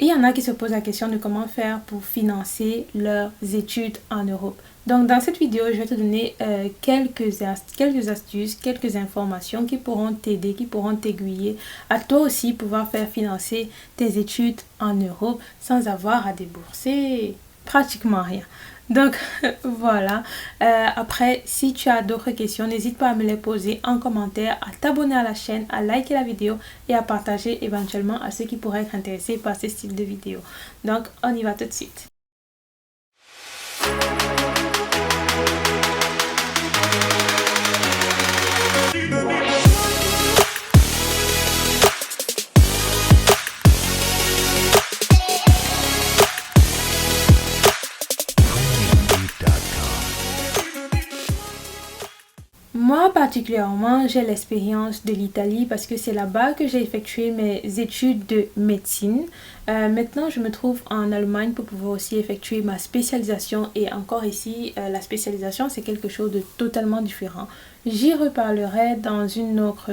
Et il y en a qui se posent la question de comment faire pour financer leurs études en Europe. Donc dans cette vidéo, je vais te donner quelques astuces, quelques informations qui pourront t'aider, qui pourront t'aiguiller à toi aussi pouvoir faire financer tes études en Europe sans avoir à débourser pratiquement rien. Donc voilà, après si tu as d'autres questions, n'hésite pas à me les poser en commentaire, à t'abonner à la chaîne, à liker la vidéo et à partager éventuellement à ceux qui pourraient être intéressés par ce style de vidéo. Donc on y va tout de suite. Moi particulièrement, j'ai l'expérience de l'Italie parce que c'est là-bas que j'ai effectué mes études de médecine. Maintenant, je me trouve en Allemagne pour pouvoir aussi effectuer ma spécialisation et encore ici, la spécialisation, c'est quelque chose de totalement différent. J'y reparlerai dans une autre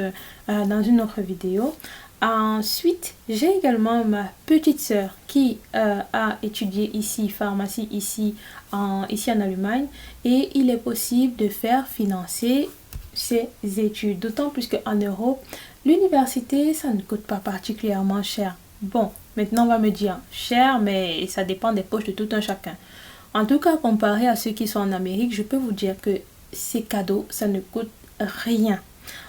vidéo. Ensuite, j'ai également ma petite sœur qui a étudié ici, pharmacie ici en Allemagne, et il est possible de faire financer ses études, d'autant plus qu'en Europe, l'université, ça ne coûte pas particulièrement cher. Bon, maintenant on va me dire cher, mais ça dépend des poches de tout un chacun. En tout cas, comparé à ceux qui sont en Amérique, je peux vous dire que ces cadeaux, ça ne coûte rien.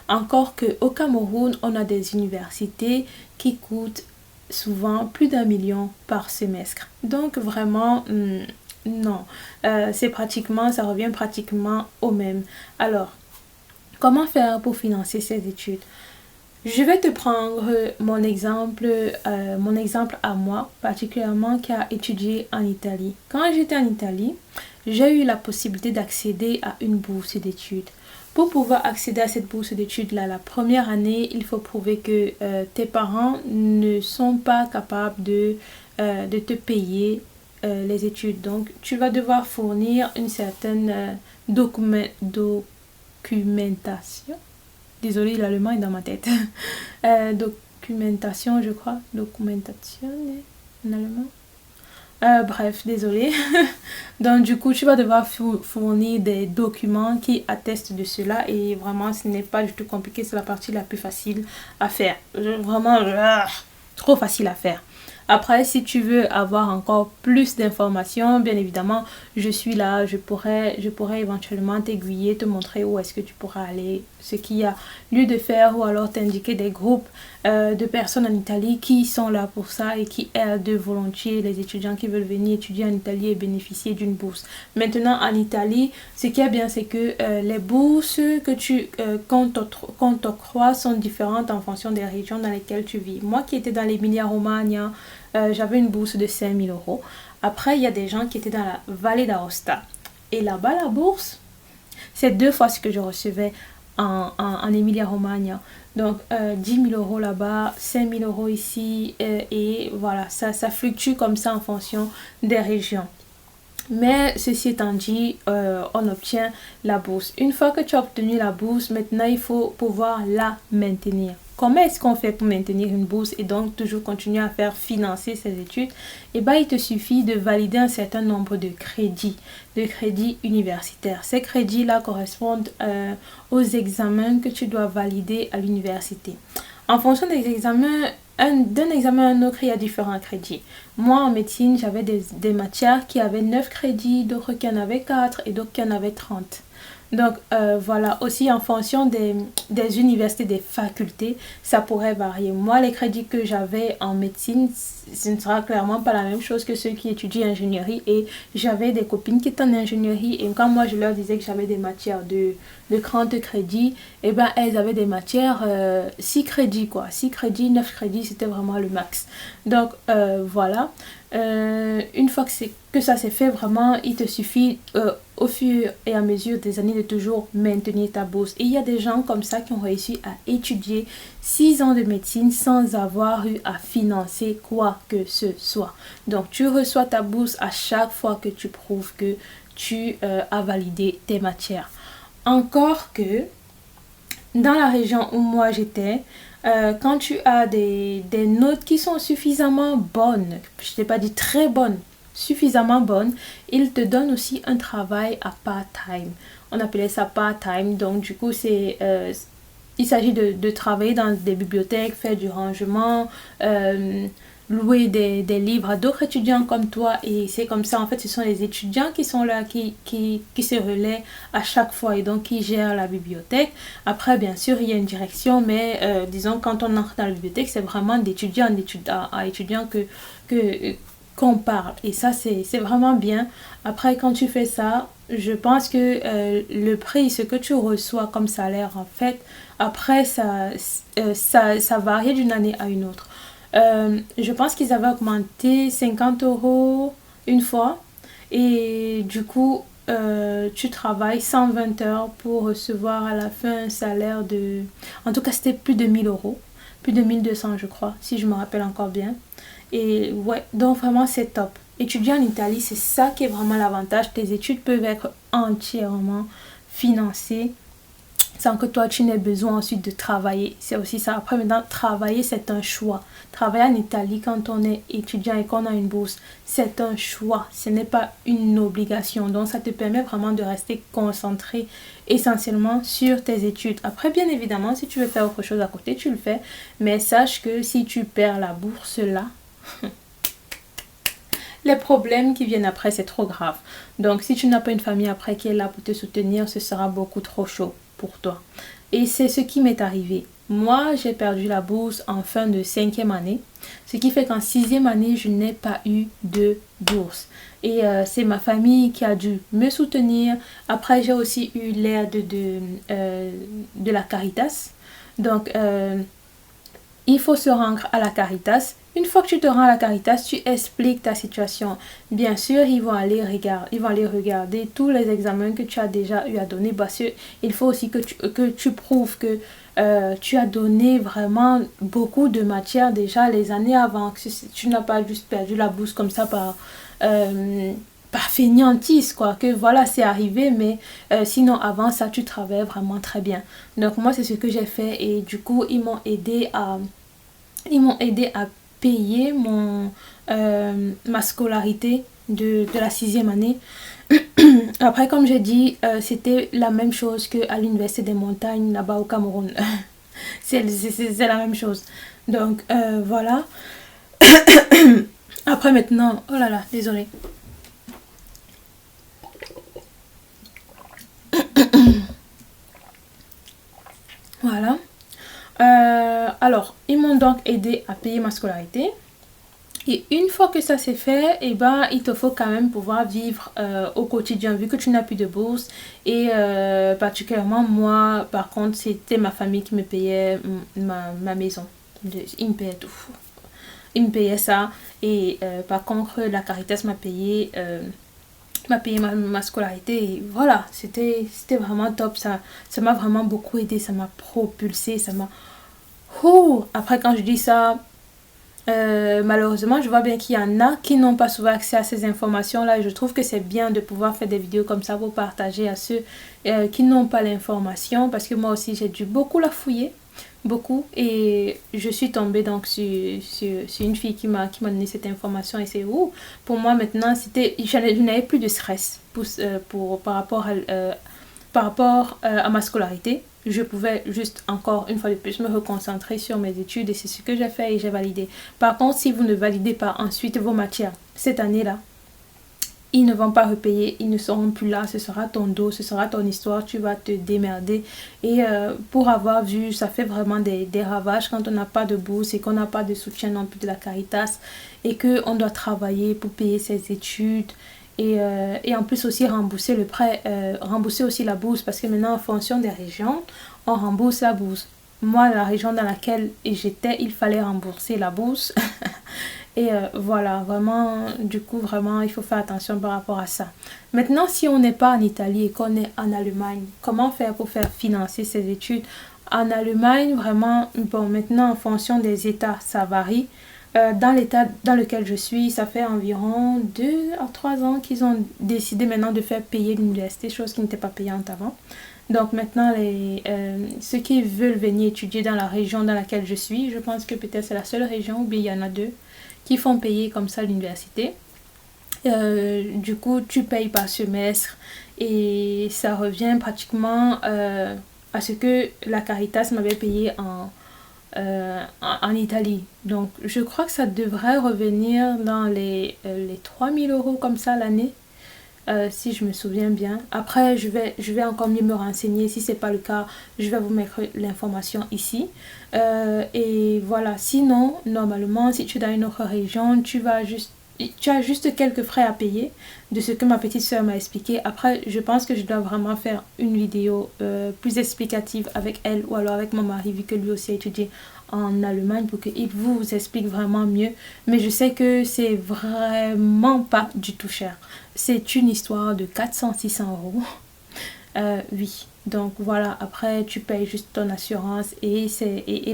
Encore qu'au Cameroun, on a des universités qui coûtent souvent plus d'1 million par semestre. Donc vraiment, non, ça revient pratiquement au même. Alors, comment faire pour financer ces études? Je vais te prendre mon exemple à moi, particulièrement qui a étudié en Italie. Quand j'étais en Italie, j'ai eu la possibilité d'accéder à une bourse d'études. Pour pouvoir accéder à cette bourse d'études-là, la première année, il faut prouver que tes parents ne sont pas capables de te payer les études. Donc, tu vas devoir fournir une certaine documentation. Désolée, l'allemand est dans ma tête. Documentation, je crois. Documentation en allemand. Bref, désolée. Donc, du coup, tu vas devoir fournir des documents qui attestent de cela. Et vraiment, ce n'est pas du tout compliqué. C'est la partie la plus facile à faire. Vraiment, trop facile à faire. Après, si tu veux avoir encore plus d'informations, bien évidemment, je suis là. Je pourrais éventuellement t'aiguiller, te montrer où est-ce que tu pourras aller, ce qu'il y a lieu de faire, ou alors t'indiquer des groupes de personnes en Italie qui sont là pour ça et qui aident volontiers les étudiants qui veulent venir étudier en Italie et bénéficier d'une bourse. Maintenant, en Italie, ce qui est bien, c'est que les bourses qu'on t'octroie sont différentes en fonction des régions dans lesquelles tu vis. Moi qui étais dans l'Emilia-Romagna, j'avais une bourse de 5 000 euros. Après, il y a des gens qui étaient dans la vallée d'Aosta. Et là-bas, la bourse, c'est 2 fois ce que je recevais en Emilia-Romagna. Donc, 10 000 euros là-bas, 5 000 euros ici. Et voilà, ça fluctue comme ça en fonction des régions. Mais ceci étant dit, on obtient la bourse. Une fois que tu as obtenu la bourse, maintenant il faut pouvoir la maintenir. Comment est-ce qu'on fait pour maintenir une bourse et donc toujours continuer à faire financer ses études? Eh bien, il te suffit de valider un certain nombre de crédits universitaires. Ces crédits-là correspondent aux examens que tu dois valider à l'université. En fonction des examens, d'un examen à un autre, il y a différents crédits. Moi, en médecine, j'avais des matières qui avaient 9 crédits, d'autres qui en avaient 4 et d'autres qui en avaient 30. Donc, voilà, aussi en fonction des universités, des facultés, ça pourrait varier. Moi, les crédits que j'avais en médecine, ce ne sera clairement pas la même chose que ceux qui étudient ingénierie. Et j'avais des copines qui étaient en ingénierie. Et quand moi, je leur disais que j'avais des matières de 30 crédits, et ben elles avaient des matières 6 crédits, quoi. 6 crédits, 9 crédits, c'était vraiment le max. Donc, voilà. Une fois que ça s'est fait, vraiment, il te suffit au fur et à mesure des années de toujours maintenir ta bourse. Et il y a des gens comme ça qui ont réussi à étudier 6 ans de médecine sans avoir eu à financer quoi que ce soit. Donc, tu reçois ta bourse à chaque fois que tu prouves que tu as validé tes matières. Encore que dans la région où moi j'étais, quand tu as des notes qui sont suffisamment bonnes, je ne t'ai pas dit très bonnes, suffisamment bonnes, ils te donnent aussi un travail à part-time. On appelait ça part-time, donc du coup il s'agit de travailler dans des bibliothèques, faire du rangement, louer des livres à d'autres étudiants comme toi. Et c'est comme ça, en fait, ce sont les étudiants qui sont là, qui se relaient à chaque fois et donc qui gèrent la bibliothèque. Après, bien sûr, il y a une direction, mais disons, quand on entre dans la bibliothèque, c'est vraiment d'étudiant à étudiant qu'on parle. Et ça, c'est vraiment bien. Après, quand tu fais ça, je pense que le prix, ce que tu reçois comme salaire, en fait, après, ça varie d'une année à une autre. Je pense qu'ils avaient augmenté 50 € une fois. Et du coup, tu travailles 120 heures pour recevoir à la fin un salaire de... En tout cas, c'était plus de 1000 €. Plus de 1200, je crois, si je me rappelle encore bien. Et ouais, donc vraiment, c'est top. Étudier en Italie, c'est ça qui est vraiment l'avantage. Tes études peuvent être entièrement financées sans que toi tu n'aies besoin ensuite de travailler. C'est aussi ça. Après maintenant, travailler c'est un choix. Travailler en Italie quand on est étudiant et qu'on a une bourse, c'est un choix. Ce n'est pas une obligation. Donc ça te permet vraiment de rester concentré essentiellement sur tes études. Après bien évidemment, si tu veux faire autre chose à côté, tu le fais. Mais sache que si tu perds la bourse là, les problèmes qui viennent après, c'est trop grave. Donc, si tu n'as pas une famille après qui est là pour te soutenir, ce sera beaucoup trop chaud pour toi. Et c'est ce qui m'est arrivé. Moi, j'ai perdu la bourse en fin de 5e année. Ce qui fait qu'en 6e année, je n'ai pas eu de bourse. Et c'est ma famille qui a dû me soutenir. Après, j'ai aussi eu l'aide de la Caritas. Donc, il faut se rendre à la Caritas. Une fois que tu te rends à la Caritas, tu expliques ta situation. Bien sûr, ils vont aller regarder tous les examens que tu as déjà eu à donner. Parce qu'il faut aussi que tu prouves que tu as donné vraiment beaucoup de matière déjà les années avant. Que tu n'as pas juste perdu la bourse comme ça par fainéantise, quoi. Que voilà, c'est arrivé, mais sinon avant ça, tu travailles vraiment très bien. Donc moi, c'est ce que j'ai fait et du coup, ils m'ont aidé à payer ma scolarité de la 6e année. Après, comme j'ai dit, c'était la même chose qu'à l'Université des montagnes là-bas au Cameroun. c'est la même chose. Donc, voilà. Après, maintenant... Oh là là, désolée. Voilà. Alors, ils m'ont donc aidé à payer ma scolarité. Et une fois que ça s'est fait, eh ben, il te faut quand même pouvoir vivre au quotidien, vu que tu n'as plus de bourse. Et particulièrement, moi, par contre, c'était ma famille qui me payait ma maison. Ils me payaient tout. Ils me payaient ça. Et par contre, la Caritas m'a payé ma scolarité. Et voilà, c'était vraiment top. Ça m'a vraiment beaucoup aidé. Ça m'a propulsé. Ça m'a... Ouh. Après, quand je dis ça... malheureusement, je vois bien qu'il y en a qui n'ont pas souvent accès à ces informations-là et je trouve que c'est bien de pouvoir faire des vidéos comme ça pour partager à ceux qui n'ont pas l'information parce que moi aussi j'ai dû beaucoup la fouiller, beaucoup, et je suis tombée donc sur une fille qui m'a donné cette information et c'est où pour moi maintenant je n'avais plus de stress par rapport à ma scolarité. Je pouvais juste encore une fois de plus me reconcentrer sur mes études et c'est ce que j'ai fait et j'ai validé. Par contre, si vous ne validez pas ensuite vos matières cette année-là, ils ne vont pas repayer, ils ne seront plus là, ce sera ton dos, ce sera ton histoire, tu vas te démerder. Et pour avoir vu, ça fait vraiment des ravages quand on n'a pas de bourse et qu'on n'a pas de soutien non plus de la Caritas et qu'on doit travailler pour payer ses études. Et en plus aussi rembourser le prêt, rembourser aussi la bourse parce que maintenant en fonction des régions, on rembourse la bourse. Moi, la région dans laquelle j'étais, il fallait rembourser la bourse. Et voilà, vraiment, du coup, vraiment, il faut faire attention par rapport à ça. Maintenant, si on n'est pas en Italie et qu'on est en Allemagne, comment faire pour faire financer ses études? En Allemagne, vraiment, bon, maintenant, en fonction des États, ça varie. Dans l'état dans lequel je suis, ça fait environ 2 à 3 ans qu'ils ont décidé maintenant de faire payer l'université, chose qui n'était pas payante avant. Donc maintenant, ceux qui veulent venir étudier dans la région dans laquelle je suis, je pense que peut-être c'est la seule région, ou bien il y en a deux, qui font payer comme ça l'université. Du coup, tu payes par semestre et ça revient pratiquement à ce que la Caritas m'avait payé en Italie. Donc, je crois que ça devrait revenir dans les 3 000 € comme ça l'année, si je me souviens bien. Après, je vais encore mieux me renseigner. Si c'est pas le cas, je vais vous mettre l'information ici. Et voilà. Sinon, normalement, si tu es dans une autre région, tu as juste quelques frais à payer de ce que ma petite soeur m'a expliqué. Après, je pense que je dois vraiment faire une vidéo plus explicative avec elle ou alors avec mon mari, vu que lui aussi a étudié en Allemagne, pour qu'il vous explique vraiment mieux. Mais je sais que c'est vraiment pas du tout cher. C'est une histoire de 400-600 €. Oui. Donc voilà, après tu payes juste ton assurance et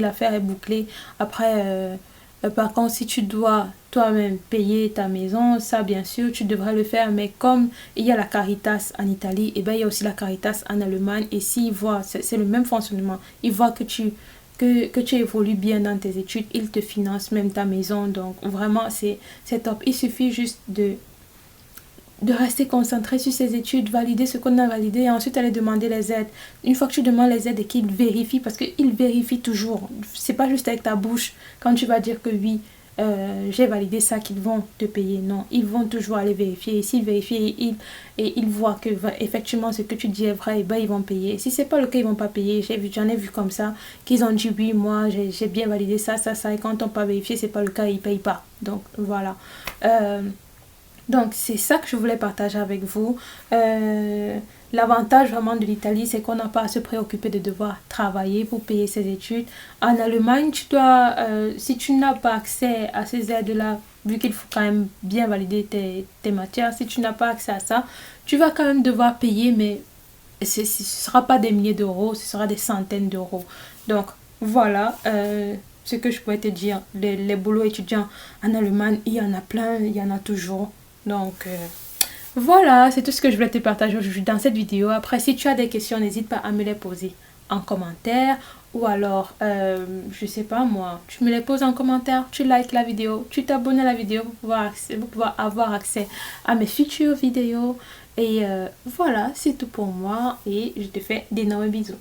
l'affaire est bouclée. Après, par contre, si tu dois toi-même payer ta maison, ça bien sûr, tu devrais le faire. Mais comme il y a la Caritas en Italie, et ben il y a aussi la Caritas en Allemagne. Et s'ils voient, c'est le même fonctionnement, ils voient que tu évolues bien dans tes études, ils te financent même ta maison. Donc vraiment, c'est top. Il suffit juste de rester concentré sur ses études, valider ce qu'on a validé et ensuite aller demander les aides. Une fois que tu demandes les aides et qu'ils vérifient, parce qu'ils vérifient toujours, c'est pas juste avec ta bouche quand tu vas dire que oui, j'ai validé ça qu'ils vont te payer. Non, ils vont toujours aller vérifier. Et s'ils vérifient et ils voient que effectivement ce que tu dis est vrai, et ben ils vont payer. Et si c'est pas le cas, ils vont pas payer. J'en ai vu comme ça, qu'ils ont dit oui, moi j'ai bien validé ça, et quand on pas vérifié, c'est pas le cas, ils payent pas. Donc voilà. Donc c'est ça que je voulais partager avec vous. L'avantage vraiment de l'Italie, c'est qu'on n'a pas à se préoccuper de devoir travailler pour payer ses études. En Allemagne, si tu n'as pas accès à ces aides-là, vu qu'il faut quand même bien valider tes matières, si tu n'as pas accès à ça, tu vas quand même devoir payer, mais ce ne sera pas des milliers d'euros, ce sera des centaines d'euros. Donc voilà ce que je pourrais te dire. Les boulots étudiants en Allemagne, il y en a plein, il y en a toujours. Donc voilà, c'est tout ce que je voulais te partager aujourd'hui dans cette vidéo. Après, si tu as des questions, n'hésite pas à me les poser en commentaire. Ou alors, je sais pas moi, tu me les poses en commentaire, tu likes la vidéo, tu t'abonnes à la vidéo pour pouvoir avoir accès à mes futures vidéos. Et voilà, c'est tout pour moi et je te fais d'énormes bisous.